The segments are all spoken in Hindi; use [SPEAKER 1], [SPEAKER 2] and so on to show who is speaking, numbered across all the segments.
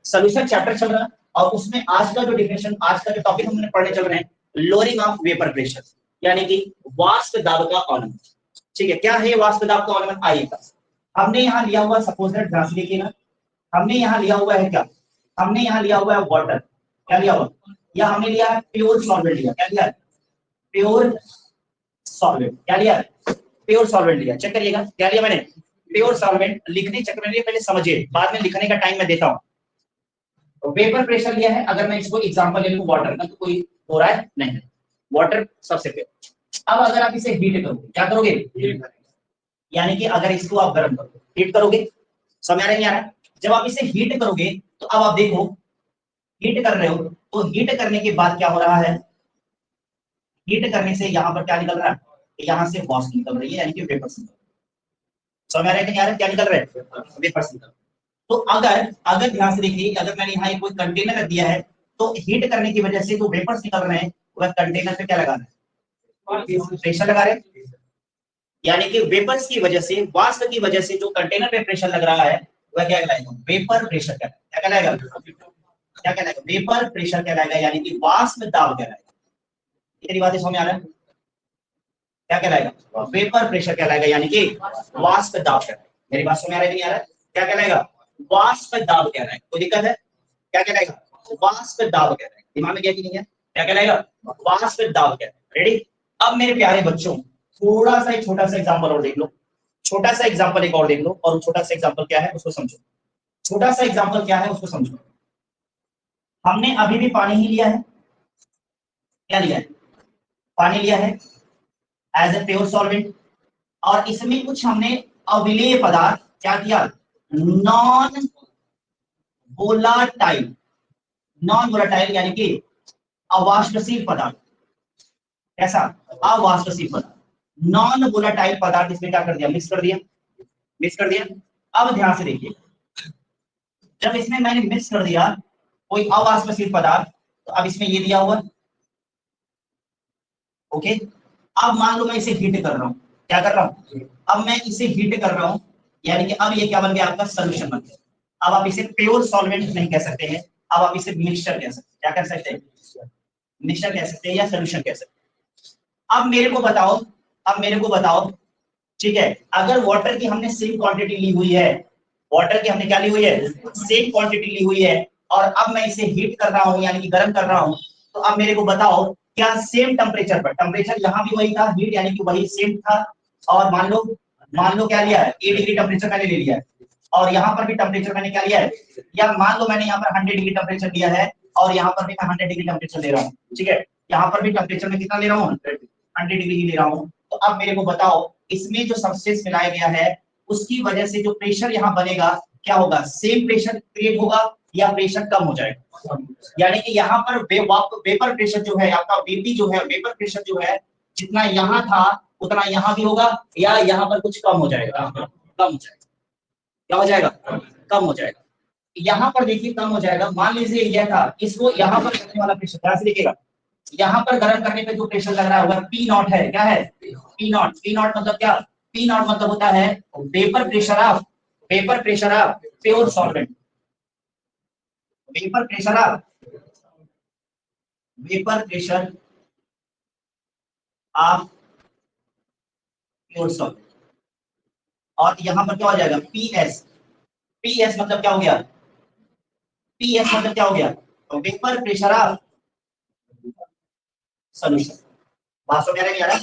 [SPEAKER 1] सोल्यूशन चैप्टर चल रहा है और उसमें आज का जो डिफिनेशन, आज का जो टॉपिक हमने पढ़ने चल रहे हैं, लोअरिंग ऑफ वेपर प्रेशर, यानी कि वाष्प दाब का अवनमन। ठीक है, क्या है वाष्प दाब का अवनमन? आइए, हमने यहाँ लिया हुआ, सपोज दैट ध्यान से देखिए ना, हमने यहाँ लिया हुआ है क्या, हमने यहाँ लिया हुआ है वाटर, क्या लिया हुआ, या हमने लिया है प्योर सॉल्वेंट, लिया क्या लिया है, प्योर सॉल्वेंट, क्या लिया है, प्योर सॉल्वेंट लिया। चेक करिएगा क्या लिया मैंने, प्योर सॉल्वेंट। लिखने चक्कर में पहले समझिए, बाद में लिखने का टाइम मैं देता हूँ। तो वेपर प्रेशर लिया है, अगर मैं इसको एग्जांपल ले लूं वाटर का, तो कोई हो रहा है नहीं, वाटर सबसे पहले। अब अगर आप इसे हीट करोगे, क्या करोगे, यानी कि अगर इसको आप गर्म करोगे, हीट करोगे, समझ आ रहा है? जब आप इसे हीट करोगे तो अब आप देखो, हीट कर रहे हो तो हीट करने के बाद क्या हो रहा है, हीट करने से यहाँ पर क्या निकल रहा है, यहाँ से वाष्प निकल रही है, यानी कि वेपर निकल रहा है। समझ आ रहा है कि यार क्या निकल रहा है, वेपर निकल। तो अगर अगर ध्यान से देखिए, अगर मैंने यहाँ कोई कंटेनर रख दिया है तो हीट करने की वजह से जो वेपर्स निकल रहे हैं वह कंटेनर पे क्या लगा रहे हैं, प्रेशर लगा रहे हैं। यानी कि वेपर्स की वजह से, वाष्प की वजह से जो कंटेनर पे प्रेशर लग रहा है वह क्या कहलाएगा, वेपर प्रेशर। क्या कहलाएगा, क्या कहलाएगा, वेपर प्रेशर कहलाएगा, यानी कि वाष्प दाब कहलाएगा। इतनी बातें समझ आ रहा है, क्या कहलाएगा, वेपर प्रेशर कहलाएगा, यानी कि वाष्प दाब कहलाएगा। मेरी बात समझ आ रहा है कि नहीं आ रहा है, क्या कहलाएगा, वाष्प दाब कहलाएगा। कोई दिक्कत है, क्या कहलाएगा, वाष्प दाब कहलाएगा। दिमाग में क्या कि नहीं है, क्या कहलाएगा, वाष्प दाब कहलाएगा। रेडी। अब मेरे प्यारे बच्चों, थोड़ा सा एक छोटा सा एग्जांपल और देख लो, छोटा सा एग्जांपल एक और देख लो, और छोटा सा एग्जांपल क्या है उसको समझो। छोटा सा एग्जांपल क्या है उसको समझो। हमने अभी भी पानी ही लिया है, क्या लिया है, पानी लिया है एज ए प्योर सॉल्वेंट, और इसमें कुछ हमने अविलेय पदार्थ क्या किया, नॉन वोलाटाइल, नॉन वोलाटाइल यानी कि अवाष्पशील पदार्थ। कैसा, अवाष्पशील पदार्थ, नॉन वोलाटाइल पदार्थ इसमें क्या कर दिया, मिक्स कर दिया, मिक्स कर दिया। अब ध्यान से देखिए, जब इसमें मैंने मिक्स कर दिया कोई अवाष्पशील पदार्थ, तो अब इसमें ये दिया हुआ, ओके। अब मान लो मैं इसे हीट कर रहा हूं, क्या कर रहा हूं, अब मैं इसे हीट कर रहा हूं, यानी कि अब ये क्या बन गया, आपका सोल्यूशन बन गया। अब आप इसे प्योर सॉल्वेंट नहीं कह सकते हैं, अब आप इसे मिक्सचर कह सकते हैं। क्या कर सकते हैं, मिक्सचर कह सकते हैं या सोल्यूशन कह सकते हैं। अब मेरे को बताओ, अब मेरे को बताओ, ठीक है, अगर वाटर की हमने सेम क्वांटिटी ली हुई है, वाटर की हमने क्या ली हुई है, सेम क्वांटिटी ली हुई है, और अब मैं इसे हीट कर रहा हूं, यानी कि गर्म कर रहा हूं, तो अब मेरे को बताओ क्या सेम टेम्परेचर पर, टेम्परेचर यहाँ भी वही था, हीट यानी कि वही सेम था, और मान लो क्या लिया है, 8 डिग्री टेम्परेचर मैंने ले लिया है, और यहाँ पर भी टेम्परेचर मैंने क्या लिया है, या मान लो मैंने यहाँ पर 100 डिग्री टेम्परेचर लिया है, और यहाँ पर भी मैं 100 डिग्री टेम्परेचर ले रहा हूँ। ठीक है, यहाँ पर भी टेम्परेचर में कितना ले रहा हूँ, 100 डिग्री ही ले रहा हूँ। तो अब मेरे को बताओ इसमें जो सबस्टेंस मिलाया गया है उसकी वजह से जो प्रेशर यहाँ बनेगा क्या होगा, सेम प्रेशर क्रिएट होगा या प्रेशर कम हो जाएगा। यानी कि यहाँ पर वेपर प्रेशर जो है आपका, वीपी जो है, वेपर प्रेशर जो है, जितना यहाँ था उतना यहाँ भी होगा, या यहाँ पर कुछ कम हो जाएगा, कम हो जाएगा, क्या हो जाएगा, कम हो जाएगा। यहाँ पर देखिए कम हो जाएगा। मान लीजिए यह था, इसको यहाँ पर करने वाला प्रेशर, ध्यान से देखिएगा, यहाँ पर गर्म करने पे जो प्रेशर लग रहा है वह पी नॉट है। क्या है, पी नॉट। पी नॉट मतलब क्या, पी नॉट मतलब होता है vapour pressure of, vapour pressure of pure solvent, vapour pressure of, vapour pressure of pure solvent. और यहाँ पर क्या हो जाएगा, पी एस। पी एस मतलब क्या हो गया, पी एस मतलब क्या हो गया, वेपर प्रेशर ऑफ सॉल्यूशन। बात समझ नहीं आ रहा,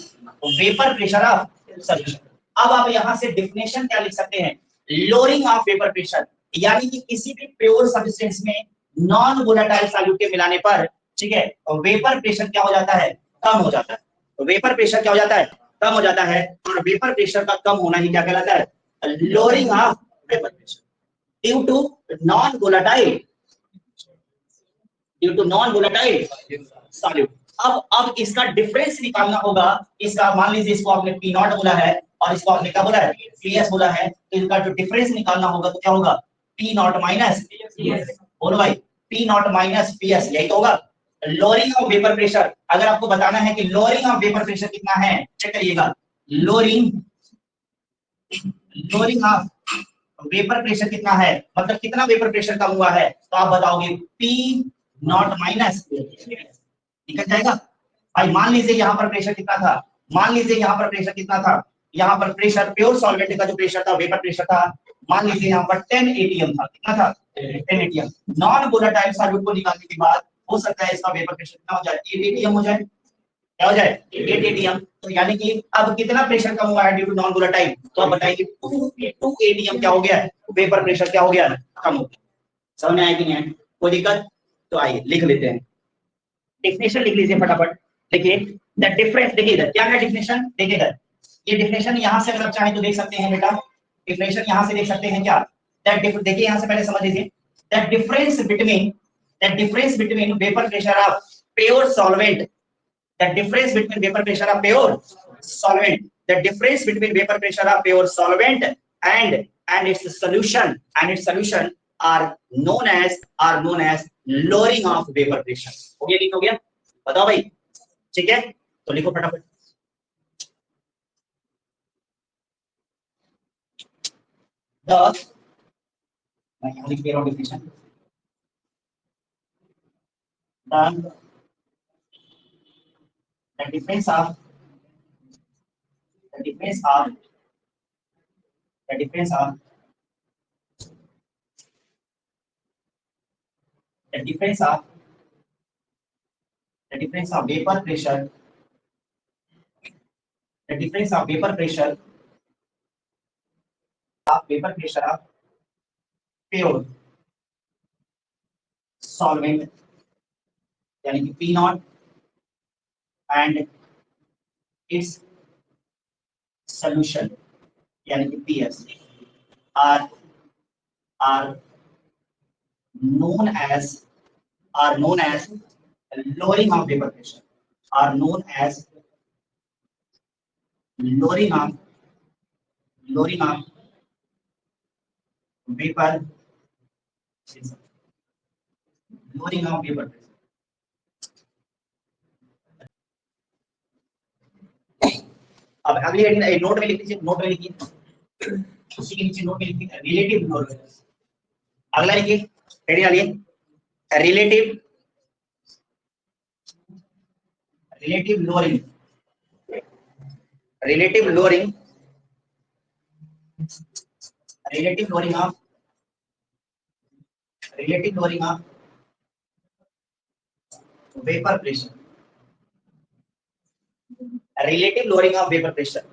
[SPEAKER 1] वेपर प्रेशर ऑफ सॉल्यूशन। अब आप यहाँ से डिफिनेशन क्या लिख सकते हैं, लोअरिंग ऑफ वेपर प्रेशर, यानी कि किसी भी प्योर सब्सटेंस में नॉन वोलेटाइल सॉल्यूट के मिलाने पर, ठीक है, वेपर प्रेशर क्या हो जाता है, कम हो जाता है। तो वेपर प्रेशर क्या हो जाता है, कम हो जाता है, और वेपर प्रेशर का कम होना ही क्या कहलाता है, lowering of vapour pressure due to non volatile, due to non volatile solute. अब इसका डिफरेंस निकालना होगा, इसका मान लीजिए इसको आपने पी नॉट बोला है और इसको आपने क्या बोला है, पी एस बोला है, तो इसका जो डिफरेंस निकालना होगा तो क्या होगा, पी नॉट माइनस, बोलो भाई, P not minus P S, यही तो होगा लोअरिंग ऑफ वेपर प्रेशर। अगर आपको बताना है कि लोअरिंग ऑफ वेपर प्रेशर कितना है, चेक करिएगा, लोअरिंग ऑफ वेपर प्रेशर कितना है, मतलब कितना वेपर प्रेशर कम हुआ है, तो आप बताओगे पी नॉट माइनस, निकल जाएगा भाई। मान लीजिए यहाँ पर प्रेशर कितना था, मान लीजिए यहाँ पर प्रेशर कितना था, यहाँ पर प्रेशर प्योर सॉल्वेंट का जो प्रेशर था, वेपर प्रेशर था, मान लीजिए यहाँ पर 10 एटीएम था, कितना था 10 एटीएम। नॉन वोलेटाइल सॉल्यूट को निकालने के बाद हो सकता है इसका वेपर प्रेशर कितना हो जाए, 8 एटीएम हो जाए, क्या हो जाए 8 एटीएम। तो यानी कि अब कितना प्रेशर कम हुआ है ड्यू टू नॉन वोलेटाइल, तो आप बताइए 2 एटीएम क्या हो गया, वेपर प्रेशर क्या हो गया, कम हो गया। समझ में आया कि नहीं, कोई दिक्कत, तो आइए लिख लेते हैं, डेफिनेशन लिख लीजिए फटाफट। देखिए द डिफरेंस, देखिए इधर क्या है डेफिनेशन, देखिए इधर ये डेफिनेशन यहां से अगर आप चाहें तो देख सकते हैं बेटा, डेफिनेशन यहां से देख सकते हैं क्या, देखिए यहां से पहले समझ लीजिए the difference between vapour pressure of pure solvent, the difference between vapor pressure of pure solvent, the difference between vapor pressure of pure solvent and its solution are known as lowering of vapor pressure। हो गया, ठीक हो गया, बताओ भाई, ठीक है, तो लिखो फटाफट। मैं यहाँ लिख दे रहा हूँ definition, the difference of the difference of the difference of the difference of the difference of vapor pressure, the difference of vapor pressure of pure solvent यानी कि P not and its solution यानी कि PS are known as lowering of vapor pressure, are known as lowering of vapor lowering of vapor pressure। अब अगली हेडिंग नोट में लिख लीजिए, नोट में लिखिए, उसी के नीचे नोट में लिखिए रिलेटिव लोअरिंग। अगला लिखिए हेडिंग डालिए relative lowering, relative lowering of vapor pressure, relative lowering of vapor pressure,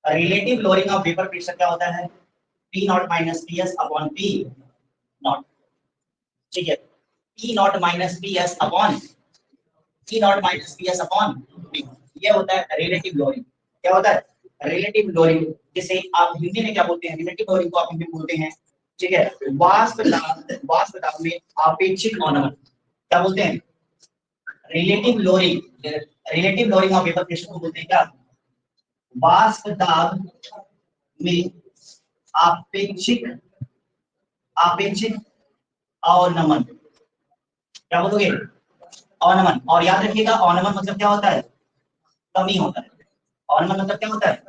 [SPEAKER 1] relative lowering of vapor pressure क्या होता है, P not minus P S upon P not, ठीक है, P not minus P S upon P, ये होता है रिलेटिव लोअरिंग। क्या होता है रिलेटिव लोअरिंग, जिसे आप हिंदी में क्या बोलते हैं, रिलेटिव लोअरिंग को आप हिंदी में बोलते हैं, ठीक है, वाष्प दाब में आपेक्षिक अवनमन, क्या बोलते हैं, relative lowering of vapour pressure को बोलते हैं क्या, वाष्प दाब में आपेक्षिक अवनमन, क्या बोलोगे अवनमन। और याद रखिएगा अवनमन मतलब क्या होता है, कमी होता है, अवनमन मतलब क्या होता है,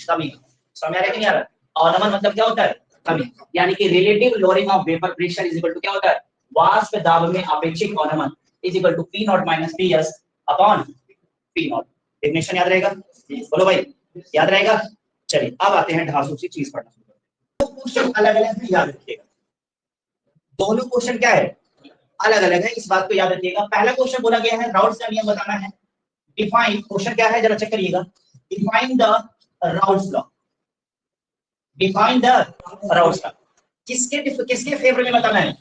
[SPEAKER 1] कमी। समझ आ रहा है कि नहीं आ रहा, अवनमन मतलब क्या होता है, कमी। यानी कि relative lowering of vapour pressure is equal to क्या होता है, वाष्प दाब में आपेक्षिक अवनमन is equal to P not minus P S upon P nought. Definition याद रहेगा, बोलो भाई याद रहेगा। चलिए अब आते हैं ढांसू सी चीज पढ़ना शुरू करते हैं। क्वेश्चन अलग अलग है, याद रखिएगा, दोनों क्वेश्चन क्या है, अलग अलग है, इस बात को याद रखिएगा। पहला क्वेश्चन बोला गया है राउल्स का नियम बताना है, डिफाइन, क्वेश्चन क्या है जरा चेक करिएगा, define the Raoult's law, define the Raoult's law, किसके फेवर में बताना है,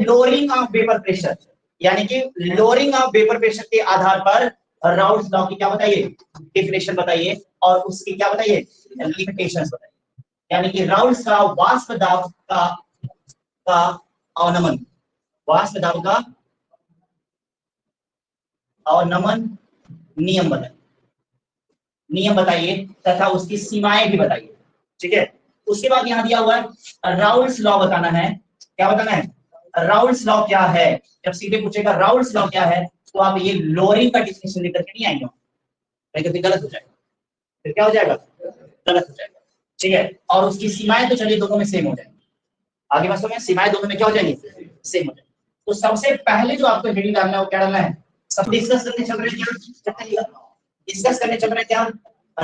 [SPEAKER 1] लोअरिंग ऑफ वेपर प्रेशर, यानी कि लोअरिंग ऑफ वेपर प्रेशर के आधार पर राउल्स लॉ की क्या बताइए, डेफिनेशन बताइए, और उसकी क्या बताइए, लिमिटेशंस बताइए। यानी कि राउल्स का वाष्प दाब का अवनमन, वाष्प दाब का अवनमन नियम बताइए तथा उसकी सीमाएं भी बताइए, ठीक है। उसके बाद यहाँ दिया हुआ है राउल्स लॉ बताना है, क्या बताना है, राउल्स लॉ क्या है। जब सीधे पूछेगा राउल्स लॉ क्या है, तो आप ये लोअरिंग का डिफिनेशन लेकर के नहीं आएंगे, नहीं तो फिर गलत हो जाएगा, फिर क्या हो जाएगा, गलत हो जाएगा। ठीक है, और उसकी सीमाएं तो चलिए दोनों में सेम हो जाएंगी। आगे बात में सीमाएं दोनों में क्या हो जाएंगी, सेम हो जाएंगी। तो सबसे पहले जो आपको हेडिंग डालना है वो क्या डालना है, सब डिस्कस करने चल रहे हैं, डिस्कस करने चल रहे हैं क्या,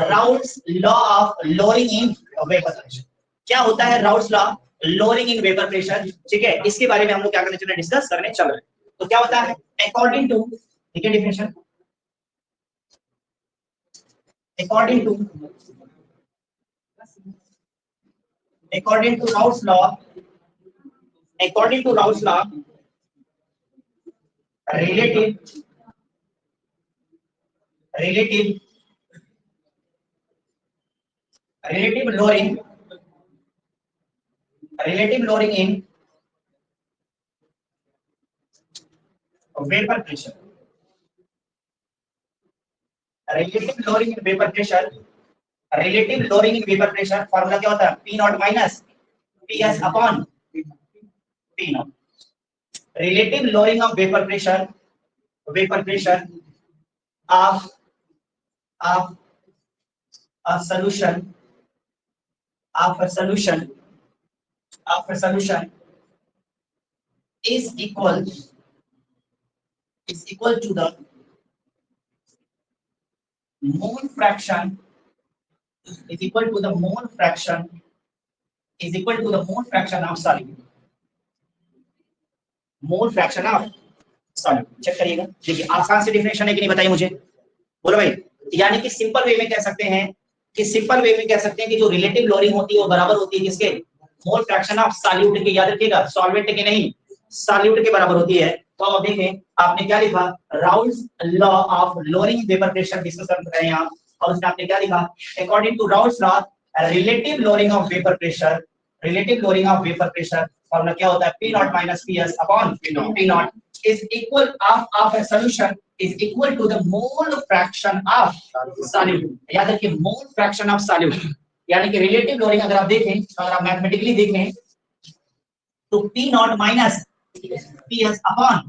[SPEAKER 1] Raoul's law of lowering in vapour pressure. क्या होता है Raoult's law lowering in vapour pressure, ठीक है, इसके बारे में हम लोग क्या करने चल रहे हैं, डिस्कस करने चल रहे हैं। तो क्या होता है, अकॉर्डिंग टू, ठीक है, definition according to Raoult's law, according to Raoult's law, relative lowering in vapor pressure, relative lowering in vapor pressure, relative lowering in vapor pressure formula क्या होता है, P not minus PS upon P not. relative lowering of vapor pressure of a solution is equal to the mole fraction of solute, mole fraction of solute. Check करिएगा, देखिए आसान से डिफिनेशन है कि नहीं बताइए मुझे, बोलो भाई। यानी कि सिंपल वे में कह सकते हैं कि जो रिलेटिव लोअरिंग होती है वो बराबर होती है किसके, मोल फ्रैक्शन ऑफ सॉल्यूट के। याद रखिएगा सॉल्वेंट के नहीं, सॉल्यूट के बराबर होती है। तो अब देखें आपने क्या लिखा, Raoult's law of lowering vapour pressure discuss कर रहे हैं आप, और उसमें आपने क्या लिखा, according to Raoult's law relative lowering of vapour pressure formula क्या होता है, P not minus PS upon P naught is equal of a solution is equal to the mole fraction of solute। याद रखिए मोल फ्रैक्शन ऑफ सॉल्यूट, यानी कि रिलेटिव लोअरिंग अगर आप देखें, अगर आप मैथमेटिकली देखें तो P not minus PS upon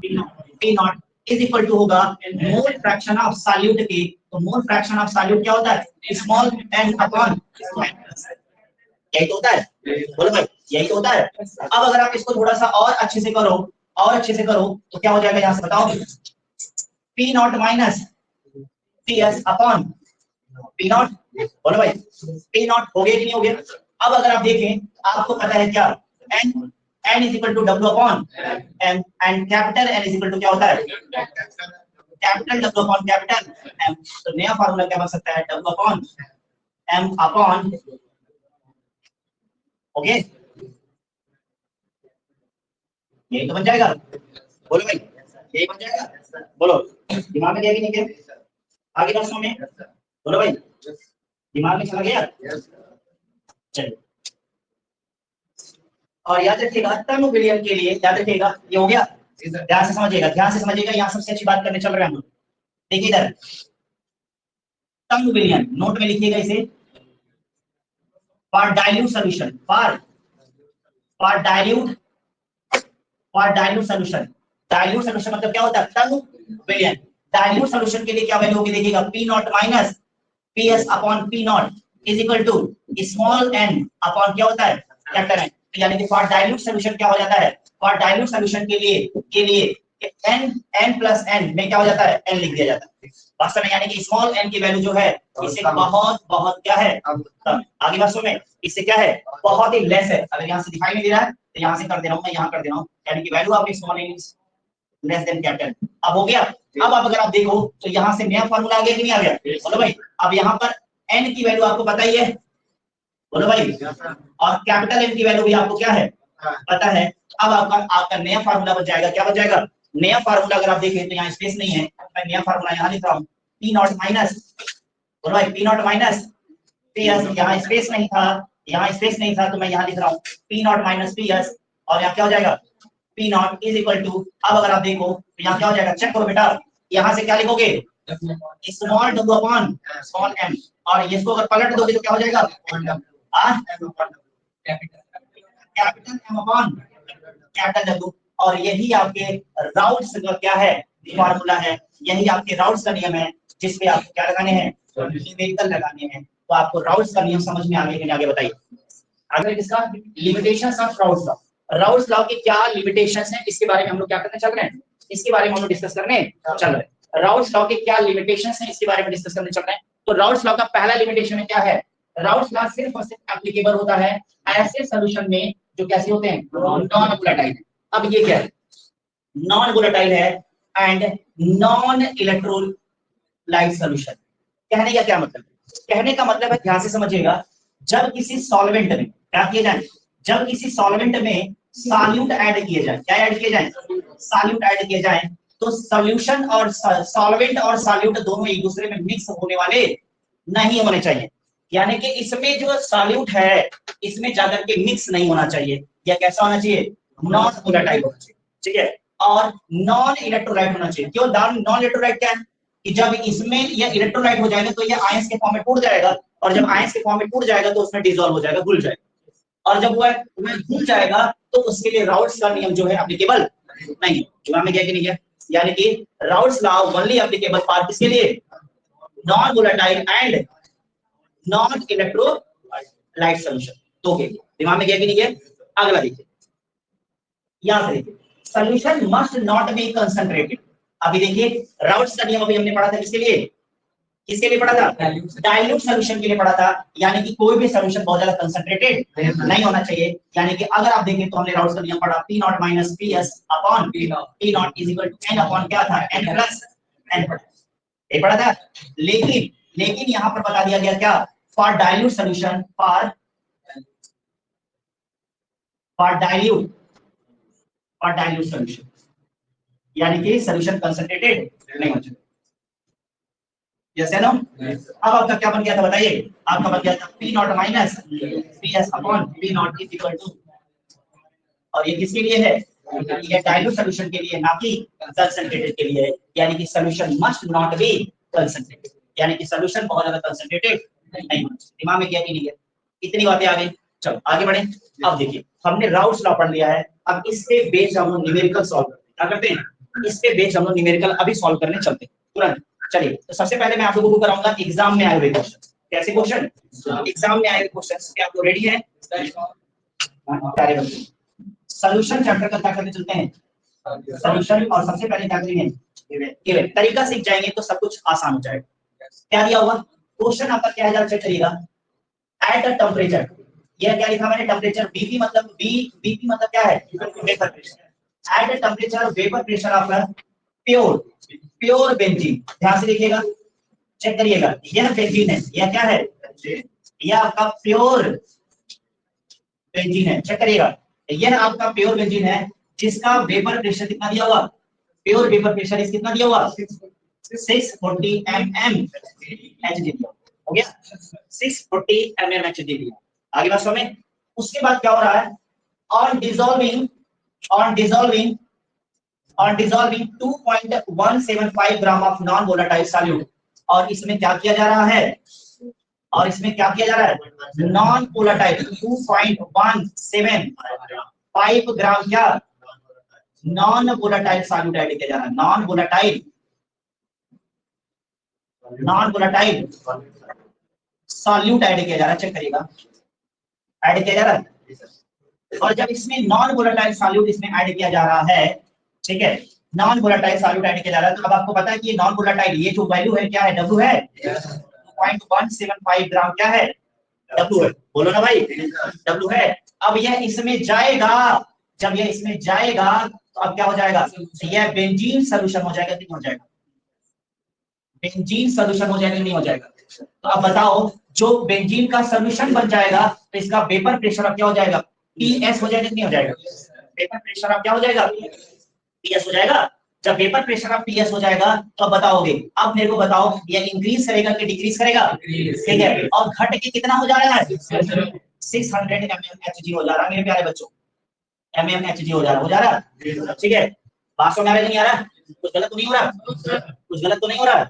[SPEAKER 1] P naught is equal to होगा मोल फ्रैक्शन ऑफ सॉल्यूट के। तो मोल फ्रैक्शन ऑफ सॉल्यूट क्या होता है, स्मॉल n अपॉन, यही तो होता है, बोलो भाई यही तो होता है। अब अगर आप इसको थोड़ा सा और अच्छे से करो तो क्या हो जाएगा, यहां से बताओ, P not minus PS upon P not, बोलो भाई P नॉट हो गया कि नहीं हो गया। अब अगर आप देखें आपको पता है क्या, n is equal to W upon m, and capital N is equal to क्या होता है, capital W upon capital M। तो नया फार्मूला क्या बन सकता है, W upon M upon, okay यही तो बन जाएगा, बोलो भाई यही बन जाएगा, बोलो दिमाग में गया कि नहीं गया, आगे बसों में बोलो भाई दिमाग में चला गया, चलिए। और याद रखिएगा टर्म विलियन के लिए, याद रखिएगा ये हो गया, ध्यान से समझिएगा यहाँ सबसे अच्छी बात करने चल रहे हैं हम। देखिए इधर टर्म विलियन नोट में लिखिएगा इसे, for dilute solution, for dilute solution, dilute solution मतलब क्या होता है, टर्म विलियन। डाइल्यूट सॉल्यूशन के लिए क्या वैल्यू होगी, देखिएगा P not minus PS upon P naught is equal to small n upon क्या होता है, कैपिटल N। यानी कि फॉर डाइल्यूट सॉल्यूशन क्या हो जाता है, फॉर डाइल्यूट सॉल्यूशन के लिए n प्लस n में क्या हो जाता है, n लिख दिया जाता है वास्तव में, यानी कि स्मॉल n की वैल्यू जो है इससे बहुत क्या है, आगे वास्तव में इससे क्या है, बहुत ही लेस है। अगर यहाँ से दिखाई नहीं दे रहा है तो यहाँ से कर दे रहा हूँ, मैं यहाँ कर दे रहा हूँ, यानी कि value of small n is less than capital. अब हो गया। अब अगर आप देखो तो यहाँ से नया फार्मूला आ गया कि नहीं आ गया, बोलो भाई। अब यहाँ पर n की वैल्यू आपको पता ही है, बोलो भाई, और कैपिटल N की वैल्यू भी आपको क्या है, पता है। अब आपका नया फार्मूला बन जाएगा, क्या बन जाएगा, नया फार्मूला अगर आप देखें तो यहाँ स्पेस नहीं है, मैं नया फार्मूला यहाँ लिख रहा हूँ, P नॉट माइनस, बोलो भाई P नॉट माइनस PS, यहाँ स्पेस नहीं था तो मैं यहाँ लिख रहा हूँ P नॉट माइनस PS, और यहाँ क्या हो जाएगा, P naught is equal to, अब अगर आप देखो तो यहाँ क्या हो जाएगा, चेक करो बेटा, यहाँ से क्या लिखोगे, small W upon small m, और इसको अगर पलट दोगे तो क्या हो जाएगा, capital M upon capital W। और यही आपके राउल्स का क्या है, फार्मूला है, यही आपके राउल्स का नियम है, जिसपे आपको क्या लगाने हैं, न्यूमेरिकल लगाने हैं। तो आपको राउल्स का नियम समझ में आ गया कि नहीं, आगे बताइए। अगर इसका limitations of Raoult's law, Raoult's law के क्या लिमिटेशंस हैं इसके बारे में हम लोग क्या करने चल रहे हैं, इसके बारे में हम लोग डिस्कस करने चल रहे हैं। राउल्स लॉ के क्या लिमिटेशंस हैं इसके बारे में डिस्कस करने चल रहे हैं। तो राउल्स लॉ का पहला लिमिटेशन क्या है, राउल्स लॉ सिर्फ और सिर्फ एप्लीकेबल होता है ऐसे सॉल्यूशन में जो कैसे होते हैं, नॉन वोलेटाइल। अब ये क्या है, नॉन वोलेटाइल है एंड नॉन इलेक्ट्रोलाइट सॉल्यूशन। कहने का क्या मतलब, कहने का मतलब है, ध्यान से समझिएगा, जब किसी सॉल्वेंट में क्या किया जाए, जब किसी सॉल्वेंट में सॉल्यूट ऐड किए जाए, क्या ऐड किए जाए, सॉल्यूट ऐड किए जाए, तो सॉल्यूशन और सॉल्वेंट और सॉल्यूट दोनों एक दूसरे में मिक्स होने वाले नहीं होने चाहिए। यानी कि इसमें जो सॉल्यूट है इसमें जाकर के मिक्स नहीं होना चाहिए, या कैसा होना चाहिए, नॉन वोलेटाइल होना चाहिए, ठीक है, और नॉन इलेक्ट्रोलाइट होना चाहिए। क्यों नॉन इलेक्ट्रोलाइट, क्या है कि जब इसमें यह इलेक्ट्रोलाइट हो जाएगा तो यह आयंस के फॉर्म में टूट जाएगा, और जब आयंस के फॉर्म में टूट जाएगा तो उसमें डिसॉल्व हो जाएगा, घुल जाएगा, और जब वह घुल जाएगा तो उसके लिए राउल्स का नियम जो है एप्लीकेबल नहीं। दिमाग में क्या कि नहीं है, यानी कि Raoult's law only applicable for किसके लिए, non volatile and non electrolyte solution. तो के दिमाग में क्या कि नहीं है। अगला देखिए, यहां से देखिए, solution must not be concentrated. अभी देखिए राउल्स का नियम अभी हमने पढ़ा था किसके लिए, किसके लिए पढ़ा था, डाइल्यूट सॉल्यूशन के लिए पढ़ा था। यानी कि कोई भी सॉल्यूशन बहुत ज्यादा कंसंट्रेटेड नहीं होना चाहिए। यानी कि अगर आप देखें तो हमने राउल्स का नियम पढ़ा, P not minus PS upon P naught is equal to N upon क्या था, N प्लस N पढ़ा, ये पढ़ा था। लेकिन यहां पर बता दिया गया क्या, for dilute solution, for dilute solution, यानी कि सॉल्यूशन कंसंट्रेटेड नहीं होना चाहिए। यस या नो। अब आपका क्या बन गया था बताइए, आपका बन गया था P not minus PS upon P naught is equal to, और ये किसके लिए है, ये डाइल्यूट सॉल्यूशन के लिए, ना कि कंसंट्रेटेड के लिए। यानी कि solution must not be concentrated, यानी कि सॉल्यूशन बहुत ज्यादा कंसंट्रेटेड नहीं होना चाहिए। दिमाग में क्या कि नहीं है, इतनी बातें आ गई। चलो आगे बढ़े। अब देखिए हमने राउल्स लॉ पढ़ लिया है, अब इस पे बेस्ड हम लोग न्यूमेरिकल सॉल्व करते हैं। क्या करते हैं, इस पे बेस्ड हम लोग न्यूमेरिकल अभी सॉल्व करने चलते हैं तुरंत। चलिए तो सबसे पहले मैं आप लोगों को कराऊंगा एग्जाम में आए हुए क्वेश्चन। कैसे क्वेश्चन, एग्जाम में आए हुए क्वेश्चन। क्या आपको रेडी है, प्यारे बच्चों। सॉल्यूशन चैप्टर का क्या करने चलते हैं, सॉल्यूशन, और सबसे पहले क्या करेंगे, तरीका सीख जाएंगे तो सब कुछ आसान हो जाएगा। क्या दिया हुआ क्वेश्चन आपका, क्या है चेक करिएगा। एट अ टेम्परेचर, यह क्या लिखा मैंने, टेम्परेचर बीपी मतलब बीपी मतलब क्या है, vapour pressure. At a temperature vapour pressure आपका प्योर बेंजीन, ध्यान से देखिएगा, चेक करिएगा, यह बेंजीन है, यह क्या है, यह आपका प्योर बेंजीन है। चेक करिएगा, यह आपका प्योर बेंजीन है जिसका वेपर प्रेशर कितना दिया हुआ, प्योर वेपर प्रेशर इस कितना दिया हुआ, 640 mmHg हो गया, 640 mmHg। आगे बात समझ में। उसके बाद क्या हो रहा है, on dissolving 2.175 gram of non volatile solute, और इसमें क्या किया जा रहा है, नॉन वोलेटाइल 2.175 ग्राम क्या, नॉन वोलेटाइल सॉल्यूट ऐड किया जा रहा है, नॉन वोलेटाइल सॉल्यूट ऐड किया जा रहा है। चेक करिएगा, ऐड किया जा रहा है, और जब इसमें नॉन वोलेटाइल सॉल्यूट इसमें ऐड किया जा रहा है, ठीक है, नॉन वोलेटाइल सॉल्यूट ऐड किया जा रहा है, तो अब आपको पता है कि ये नॉन वोलेटाइल, ये जो वैल्यू है क्या है, W है, 2.175 ग्राम क्या है, W है, बोलो ना भाई, W है। अब यह इसमें जाएगा, जब यह इसमें जाएगा तो अब क्या हो जाएगा, यह बेंजीन सॉल्यूशन हो जाएगा कि नहीं हो जाएगा, बेंजीन सॉल्यूशन हो जाएगा कि नहीं हो जाएगा। तो अब बताओ, जो बेंजीन का सॉल्यूशन बन जाएगा तो इसका वेपर प्रेशर अब क्या हो जाएगा, PS हो जाएगा कि नहीं हो जाएगा, वेपर प्रेशर अब क्या हो जाएगा, PS हो जाएगा। जब वेपर प्रेशर अब PS हो जाएगा तो अब बताओगे, अब मेरे को बताओ ये इंक्रीज करेगा कि डिक्रीज करेगा, ठीक है, और घट के कितना हो जा रहा है, 600 mmHg हो जा रहा है मेरे प्यारे बच्चों, mmHg हो जा रहा है, ठीक है। बात समझ आ रहा है नहीं आ रहा, कुछ गलत तो नहीं हो रहा,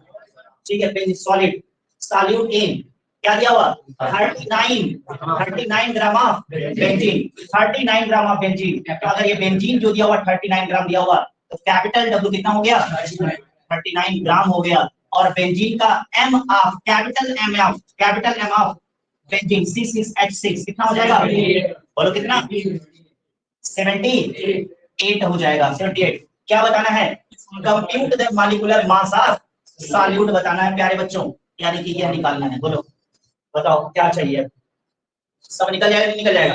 [SPEAKER 1] ठीक है। सॉलिड सॉल्यूट इन क्या दिया हुआ, 39 gram of benzene, 39 gram of benzene. तो अगर ये बेंजीन जो दिया हुआ 39 ग्राम दिया हुआ, तो कैपिटल W कितना हो गया, 39 ग्राम हो गया, और बेंजीन का M of capital M of benzene C6H6 कितना हो जाएगा? बोलो कितना? 78 हो जाएगा। 78 क्या बताना है? Compute the molecular mass of solute बताना है प्यारे बच्चों, यानी कि यह निकालना है। बोलो बताओ क्या चाहिए? सब निकल जाएगा नहीं निकल जाएगा?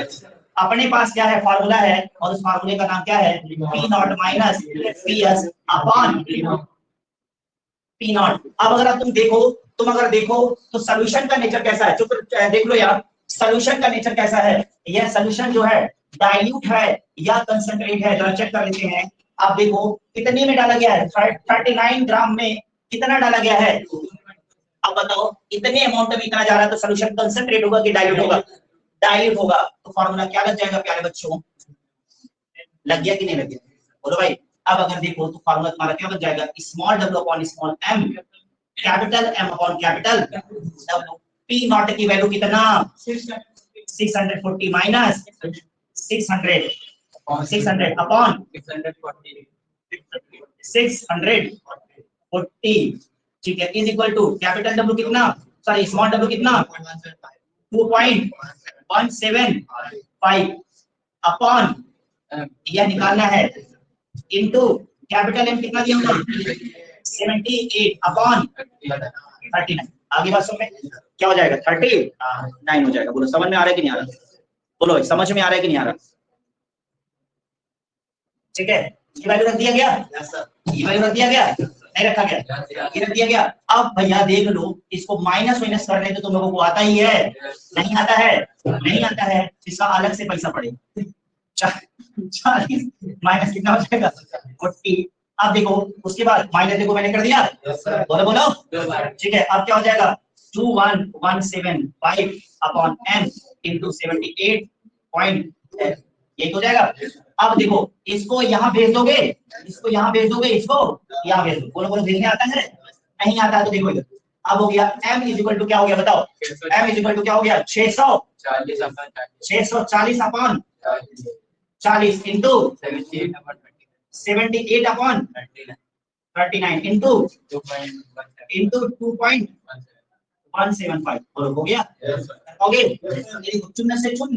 [SPEAKER 1] अपने पास क्या है? फार्मूला है और उस फार्मूले का नाम क्या है? P not minus PS upon P not. अब अगर तुम अगर देखो तो सॉल्यूशन का नेचर कैसा है? चुप देख लो यार, सॉल्यूशन का नेचर कैसा है? यह सॉल्यूशन जो है डाइल्यूट है या कंसंट्रेट है, जरा चेक कर लेते हैं। आप देखो कितने में डाला गया है? 39 ग्राम में कितना डाला गया है? अब बताओ इतने अमाउंट में इतना जा रहा है तो सॉल्यूशन कंसंट्रेट होगा कि डाइल्यूट होगा? डाइल्यूट होगा। तो फार्मूला क्या लग जाएगा प्यारे बच्चों? लग गया कि नहीं लग गया? बोलो भाई। अब अगर देखो तो फार्मूला तुम्हारा क्या बन जाएगा? Small w upon small m, capital M upon capital w। P naught की वैल्यू कितना? 640 माइनस 600 अपॉन 640, ठीक है, is equal to capital W कितना, सॉरी स्मॉल w कितना? 2.175 अपॉन यह निकालना है इनटू कैपिटल M कितना दिया होगा? 78 अपॉन 39। आगे बात समझ में क्या हो जाएगा? 39 हो जाएगा। बोलो समझ में आ रहा है कि नहीं आ रहा? बोलो समझ में आ रहा है कि नहीं आ रहा? ठीक है, ये वैल्यू रख दिया गया? ये वैल्यू रख दिया गया? नहीं रखा गया? ये रख दिया गया। अब भैया देख लो, इसको माइनस माइनस करने तो तुम लोगों को आता ही है? नहीं आता है? नहीं आता है, इसका अलग से पैसा पड़ेगा। 40 माइनस कितना हो जाएगा? 40। अब देखो उसके बाद माइनस देखो मैंने कर दिया। बोलो बोलो, ठीक है। अब क्या हो जाएगा? 21175 अपॉन m इंटू 78 पॉइंट, ये हो जाएगा। अब देखो इसको यहाँ भेज दोगे, इसको यहाँ भेज दोगे, इसको यहाँ भेज दो। बोलो बोलो भेजने आता है? नहीं आता है तो देखो इधर। अब हो गया m इज इक्वल टू क्या हो गया बताओ? m इज इक्वल टू क्या हो गया? 640 अपॉन 40 इंटू 78 अपॉन 39 इंटू 2.175। हो गया? ओके, चुनने से चुन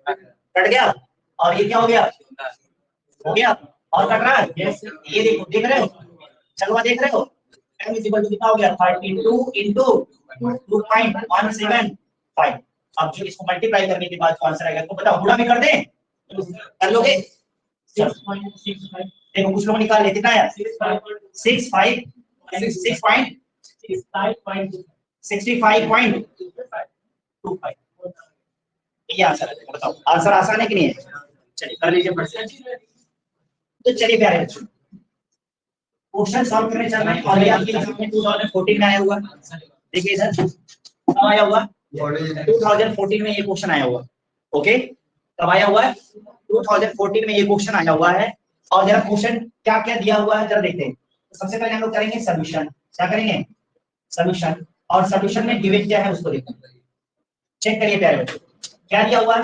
[SPEAKER 1] कट गया। और ये क्या हो गया? हो गया। और कट रहा है? ये देखो, देख रहे हो? चलवा देख रहे हो? m इज इक्वल टू कितना हो गया? 32 इंटू 2.175। अब जो इसको मल्टीप्लाई करने के बाद आंसर आएगा तो बताओ, गुणा भी कर दें? कर लोगे? देखो कुछ लोग निकाल ले, कितना है? 65.25। ये आंसर है। बताओ आंसर आसान है कि नहीं है? चलिए कर लीजिए। तो चलिए प्यारे बच्चों, क्वेश्चन सॉल्व करने चल रहे हैं। और ये आपके एग्जाम में 2014 में आया हुआ। देखिए सर कब आया हुआ? 2014 में ये क्वेश्चन आया हुआ। ओके, कब आया हुआ है? 2014 में ये क्वेश्चन आया हुआ है। और जरा क्वेश्चन क्या क्या दिया हुआ है जरा देखते हैं। तो सबसे पहले हम लोग करेंगे सॉल्यूशन। क्या करेंगे? सॉल्यूशन। और सॉल्यूशन में गिवन क्या है उसको देखते हैं। चेक करिए प्यारे बच्चों, क्या दिया हुआ है?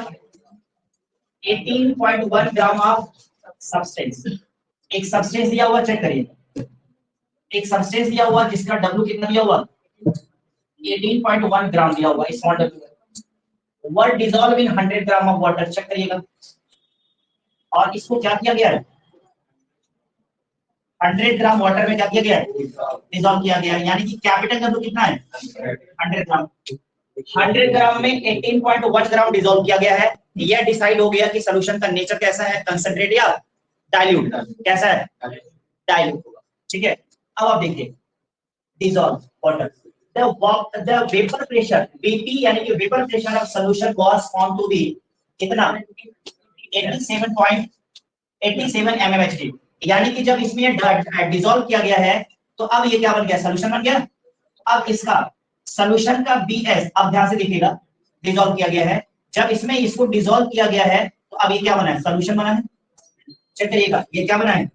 [SPEAKER 1] 18.1 ग्राम ऑफ सब्सटेंस। एक सब्सटेंस दिया हुआ, चेक करिए। एक सब्सटेंस दिया हुआ जिसका W कितना दिया हुआ? 18.1 ग्राम दिया हुआ, small w। Were dissolved in 100 gram of water. Check करिएगा। और इसको क्या किया गया है? 100 ग्राम वाटर में क्या किया गया है? डिसॉल्व किया गया है। यानी कि कैपिटल W कितना है? 100 ग्राम। 100 ग्राम में 18.1 ग्राम डिसॉल्व किया गया है। यह डिसाइड हो गया कि सॉल्यूशन का नेचर कैसा है, कंसंट्रेट या डाइल्यूट। कैसा है? डाइल्यूट होगा। ठीक है, अब आप देखिए dissolve water, the vapor pressure Vp यानी कि vapor pressure of solution was found to be कितना? 87 mmHg। यानी कि जब इसमें डिसॉल्व किया गया है तो अब ये क्या बन गया? सॉल्यूशन बन गया। अब इसका सॉल्यूशन का Bs, अब ध्यान से देखिएगा, डिसॉल्व किया गया है। जब इसमें इसको डिसॉल्व किया गया है तो अब ये क्या बना है? सॉल्यूशन बना है। चेक करिएगा, ये क्या बना है?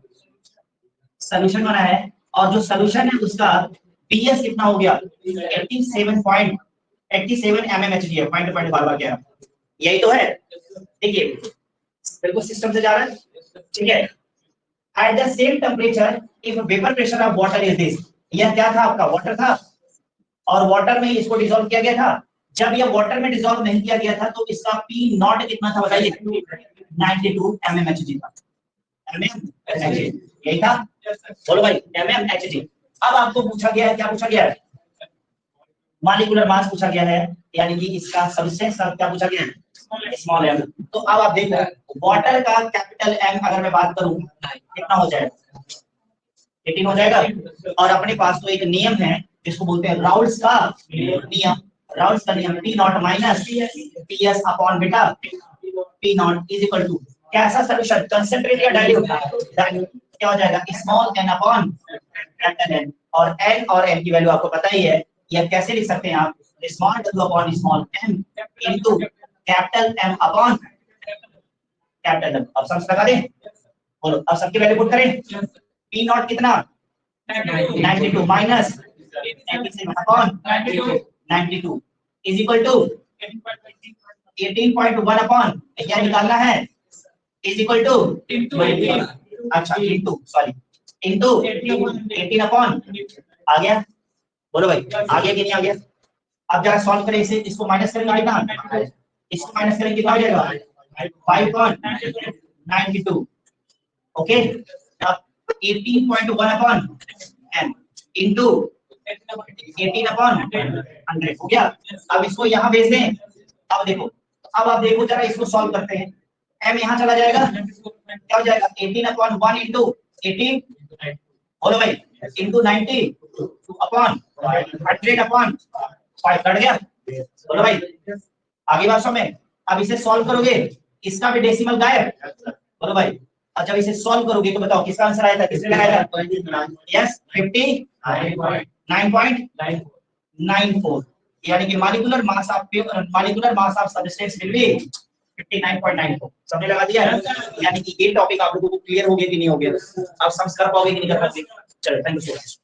[SPEAKER 1] सॉल्यूशन बना है। और जो सॉल्यूशन है उसका Bs कितना हो गया? 87 mmHg है। पॉइंट बार-बार कह रहा हूं, यही तो है। देखिए बिल्कुल सिस्टम से जा रहा है। ठीक है, at the same temperature if vapor pressure of water is this, यह क्या था आपका, वाटर था, और वाटर में ही इसको डिसॉल्व किया गया था। जब यह वाटर में डिसॉल्व नहीं किया गया था तो इसका पी नॉट कितना था बताइए, 92 mmHg था। mmHg यही था, बोलो भाई mmHg। अब आपको पूछा गया है, क्या पूछा गया है, मॉलिक्यूलर मास पूछा गया है, यानी कि इसका सबस्टेंस का क्या पूछा गया है, स्मॉल m। तो अब आप देखो वाटर का कैपिटल M अगर मैं बात करूं कितना हो जाएगा, 18 हो जाएगा। और अपने पास तो एक नियम है जिसको बोलते हैं राउल्स का नियम। राउल्स का नियम P not minus PS upon beta, P naught is equal to कैसा सॉल्यूशन, कंसंट्रेट या डाइल्यूट, क्या हो जाएगा, small n upon capital N। और n और m की वैल्यू आपको पता ही है, यह कैसे लिख सकते हैं आप, small w upon small m into capital M upon capital M। अब सब लगा दें, बोलो अब सबकी वैल्यू पुट करें। P नॉट कितना 92 minus 87 upon 92 is equal to 18.1 upon क्या निकालना है, इज इक्वल टू अच्छा इनटू सॉरी इनटू 18 अपॉन आ गया, बोलो भाई आ गया कि नहीं आ गया। अब जरा सॉल्व करें इसे, इसको माइनस करेंगे कितना, इसको माइनस करेंगे कितना हो जाएगा 5.92 ओके। अब 18.1 अपॉन n इनटू 18 अपॉन 100 हो गया। अब इसको यहाँ भेज दें। अब देखो, अब आप देखो जरा इसको सॉल्व करते हैं, m यहाँ चला जाएगा, क्या हो जाएगा 18 अपॉन 1 इंटू 18, बोलो भाई इंटू 90 अपॉन 100 अपॉन 5 कट गया, बोलो भाई आगे बात समझ में। अब इसे सॉल्व करोगे, इसका भी डेसिमल गायब, बोलो भाई। और जब इसे सॉल्व करोगे तो बताओ किसका आंसर आया था, किसने लगाया था, यस 59.94, यानी कि molecular mass of substance will be 59.94। सबने लगा दिया है, यानी कि ये टॉपिक आप लोगों को क्लियर हो गया कि नहीं हो गया, आप समझ कर पाओगे कि नहीं कर पाओगे। चलो थैंक यू सो मच।